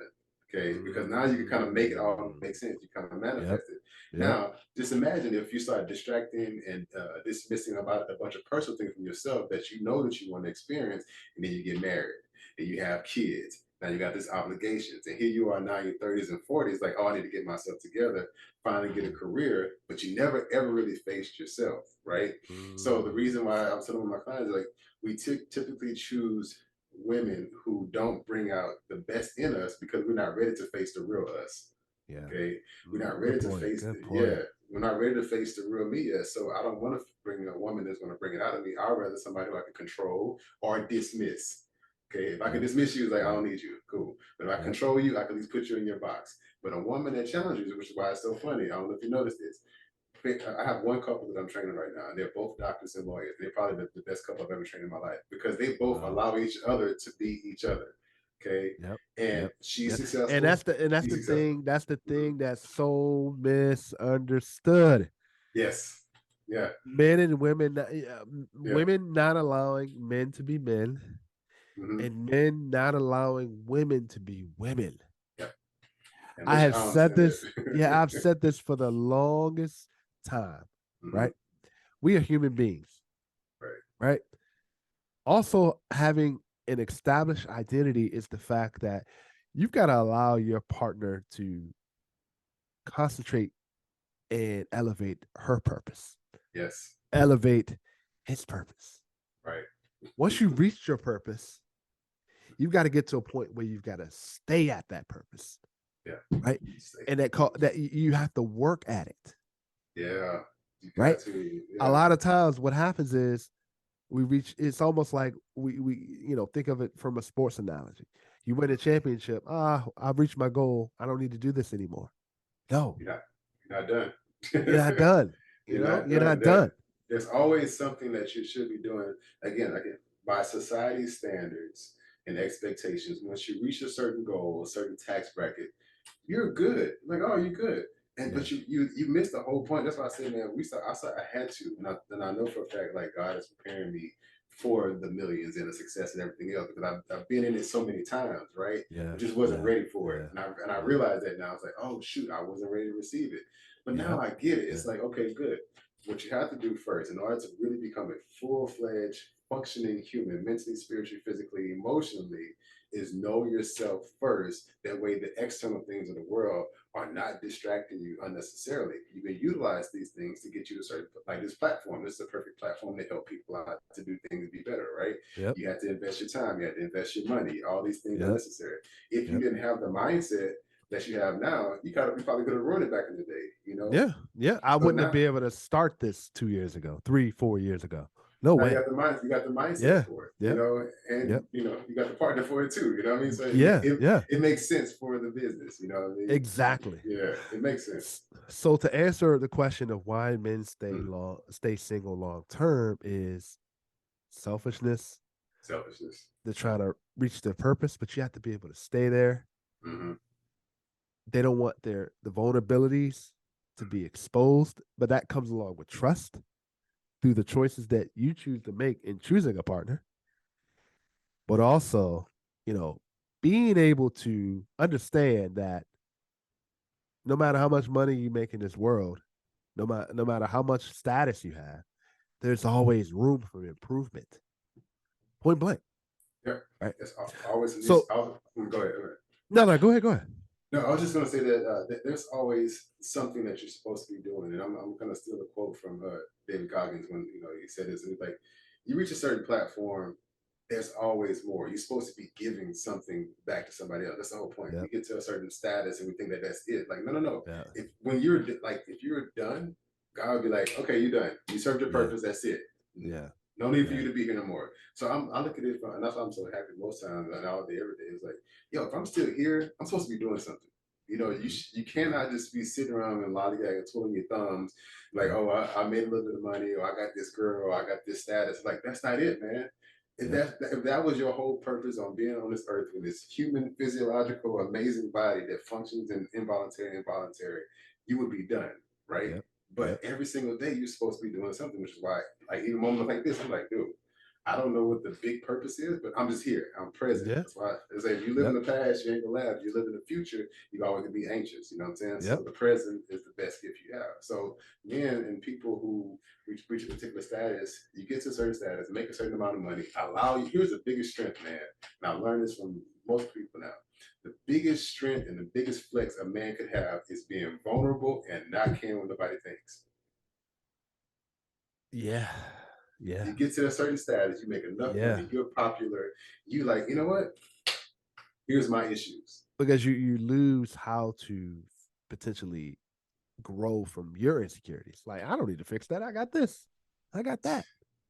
Okay, because now you can kind of make it all make sense. You kind of manifest it. Now, just imagine if you start distracting and dismissing about a bunch of personal things from yourself that you know that you want to experience, and then you get married and you have kids. Now you got these obligations, and here you are now in your 30s and 40s, like, oh, I need to get myself together, finally get a career, but you never ever really faced yourself, right? So the reason why I'm telling my clients, like, we typically choose women who don't bring out the best in us because we're not ready to face the real us. Okay, we're not ready to face we're not ready to face the real me yet. So I don't want to bring a woman that's going to bring it out of me. I'd rather somebody who I can control or dismiss. Okay, if I can dismiss you, it's like, I don't need you, cool. But if I control you, I can at least put you in your box. But a woman that challenges you, which is why it's so funny, I don't know if you noticed this, I have one couple that I'm training right now, and they're both doctors and lawyers. They're probably the best couple I've ever trained in my life because they both allow each other to be each other. Okay. And she's successful. And that's the thing that's so misunderstood. Yes. Yeah. Men and women, women not allowing men to be men, and men not allowing women to be women. Yeah. I have said this. I've said this for the longest time, right? We are human beings, right? Also, having an established identity is the fact that you've got to allow your partner to concentrate and elevate her purpose. Yes. Elevate his purpose. Right. Once you've reached your purpose, you've got to get to a point where you've got to stay at that purpose. Yeah. Right. And that you have to work at it. Yeah. Right. A lot of times what happens is it's almost like we think of it from a sports analogy. You win a championship. I've reached my goal. I don't need to do this anymore. No. You're not done. You're not done. You're not done. There's always something that you should be doing. Again, by society's standards and expectations, once you reach a certain goal, a certain tax bracket, you're good. Like, oh, you're good. But you missed the whole point. That's why I said, man, I had to, and I know for a fact, like, God is preparing me for the millions and the success and everything else, because I've been in it so many times, right? I just wasn't ready for it, and I realized that now. I was like, oh shoot, I wasn't ready to receive it, but now I get it. It's like, okay, good. What you have to do first, in order to really become a full-fledged, functioning human, mentally, spiritually, physically, emotionally, is know yourself first. That way, the external things of the world are not distracting you unnecessarily. You can utilize these things to get you to certain, like this platform. This is a perfect platform to help people out to do things to be better, right? You have to invest your time. You have to invest your money. All these things are necessary. If you didn't have the mindset that you have now, you probably could have ruined it back in the day, Yeah. I wouldn't have been able to start this 2 years ago, 3, 4 years ago. No Now way. you got the mindset Yeah. for it, Yeah. and Yep. you got the partner for it too. You know what I mean? So Yeah. Yeah. it makes sense for the business. You know what I mean? Exactly. Yeah, it makes sense. So to answer the question of why men Mm. stay single long term is selfishness. Selfishness. They're trying to reach their purpose, but you have to be able to stay there. Mm-hmm. They don't want the vulnerabilities to be exposed, but that comes along with trust through the choices that you choose to make in choosing a partner, but also, being able to understand that no matter how much money you make in this world, no matter how much status you have, there's always room for improvement. Point blank. Yeah, Right. it's always. So Go ahead. no, go ahead. Go ahead. No, I was just going to say that, there's always something that you're supposed to be doing, and I'm going to steal a quote from David Goggins when he said this. And it's like, you reach a certain platform, there's always more. You're supposed to be giving something back to somebody else. That's the whole point. Yep. We get to a certain status and we think that that's it. Like, no. Yeah. If you're done, God will be like, okay, you're done. You served your purpose. That's it. Yeah. No need for you to be here no more. So I look at it, and that's why I'm so happy most times and all day, every day. It's like, yo, if I'm still here, I'm supposed to be doing something. You cannot just be sitting around and lollygagging, twiddling your thumbs, like, oh, I made a little bit of money, or I got this girl, or I got this status. Like, that's not it, man. If that was your whole purpose on being on this earth with this human, physiological, amazing body that functions in involuntary and voluntary, you would be done, right? Yep. But every single day you're supposed to be doing something, which is why, like, even moments like this, I'm like, dude, I don't know what the big purpose is, but I'm just here. I'm present. Yeah. That's why I say, if you live in the past, you ain't gonna laugh. If you live in the future, you always gonna be anxious. You know what I'm saying? Yep. So the present is the best gift you have. So men and people who reach a particular status, you get to a certain status, make a certain amount of money, allow you. Here's the biggest strength, man. And I learned this from most people now. The biggest strength and the biggest flex a man could have is being vulnerable and not caring what nobody thinks. Yeah. Yeah. You get to a certain status, you make enough money, you're popular, you like, you know what? Here's my issues. Because you lose how to potentially grow from your insecurities. Like, I don't need to fix that. I got this. I got that.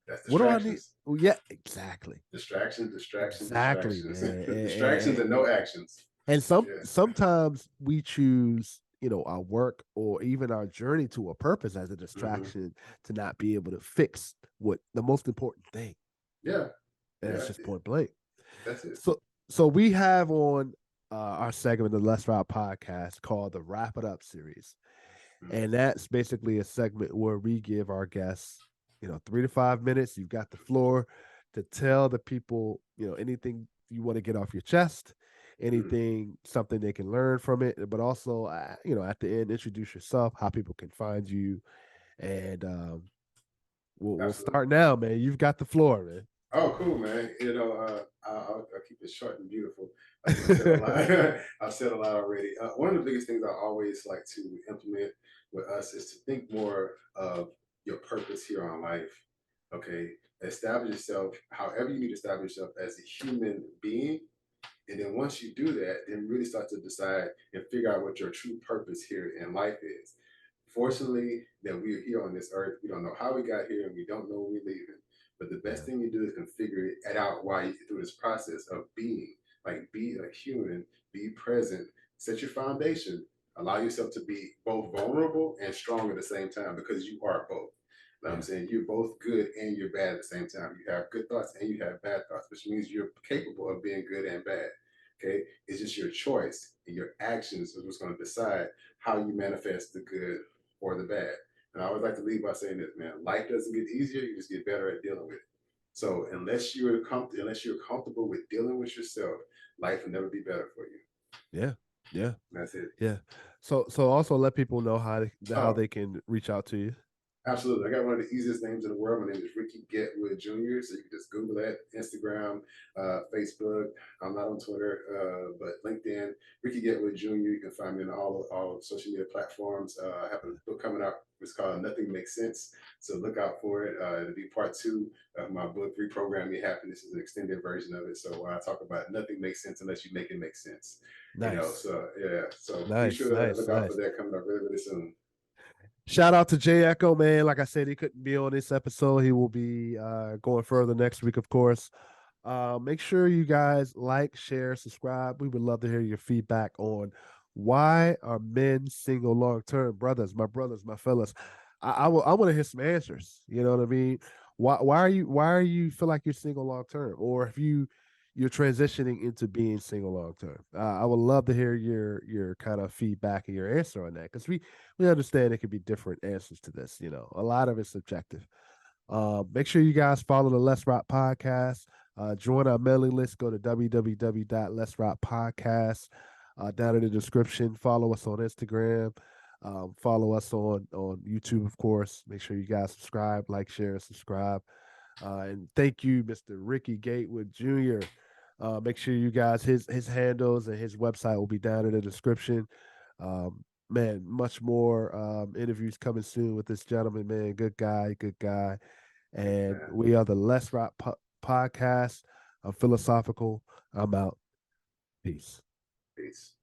That's What do I need? distractions. Well, yeah, exactly. Distractions. Exactly, man. Distractions and no actions. And sometimes we choose, our work or even our journey to a purpose as a distraction to not be able to fix what the most important thing. Yeah. And it's just point blank. That's it. So we have on our segment, the Let's Ride podcast, called the Wrap It Up series. And that's basically a segment where we give our guests, 3 to 5 minutes. You've got the floor to tell the people, anything you want to get off your chest, anything, something they can learn from it, but also, at the end, introduce yourself, how people can find you. And we'll start now, man. You've got the floor, man. Oh, cool, man. I'll keep it short and beautiful. I've said a lot already. One of the biggest things I always like to implement with us is to think more of your purpose here on life. Okay, establish yourself however you need to establish yourself as a human being. And then once you do that, then really start to decide and figure out what your true purpose here in life is. Fortunately, that we're here on this earth, we don't know how we got here and we don't know when we're leaving. But the best thing you do is configure it out while you through this process of being, like, be a human, be present, set your foundation, allow yourself to be both vulnerable and strong at the same time, because you are both. You know what I'm saying? You're both good and you're bad at the same time. You have good thoughts and you have bad thoughts, which means you're capable of being good and bad. Okay? It's just your choice and your actions is what's going to decide how you manifest the good or the bad. And I always like to leave by saying this, man. Life doesn't get easier; you just get better at dealing with it. So unless you're comfortable with dealing with yourself, life will never be better for you. Yeah. That's it. Yeah. So also let people know how they can reach out to you. Absolutely. I got one of the easiest names in the world. My name is Rickey Getwood Jr. So you can just Google that, Instagram, Facebook. I'm not on Twitter, but LinkedIn, Rickey Getwood Jr. You can find me on all social media platforms. I have a book coming out. It's called Nothing Makes Sense. So look out for it. It'll be part 2 of my book, Reprogram Your Happiness. Is an extended version of it. So I talk about nothing makes sense unless you make it make sense. Nice. So yeah. So nice, be sure to look out for that coming up really, really soon. Shout out to Jay Ecko, man. Like I said, he couldn't be on this episode. He will be going further next week, of course. Make sure you guys like, share, subscribe. We would love to hear your feedback on why are men single long term, brothers, my fellas. I want to hear some answers. You know what I mean? Why are you feel like you're single long term, or if you're transitioning into being single long term? I would love to hear your kind of feedback and your answer on that, because we understand it could be different answers to this. You know, a lot of it's subjective. Make sure you guys follow the Let's Rock podcast. Join our mailing list. Go to www.letsrockpodcast. Down in the description. Follow us on Instagram. Follow us on YouTube, of course. Make sure you guys subscribe, like, share, and subscribe. And thank you, Mr. Rickey Getwood Jr. Make sure you guys his handles and his website will be down in the description. Man, much more interviews coming soon with this gentleman. Man, good guy, good guy. And Man. we are the Let's Rock podcast of Philasophikal. I'm out. Peace. Peace.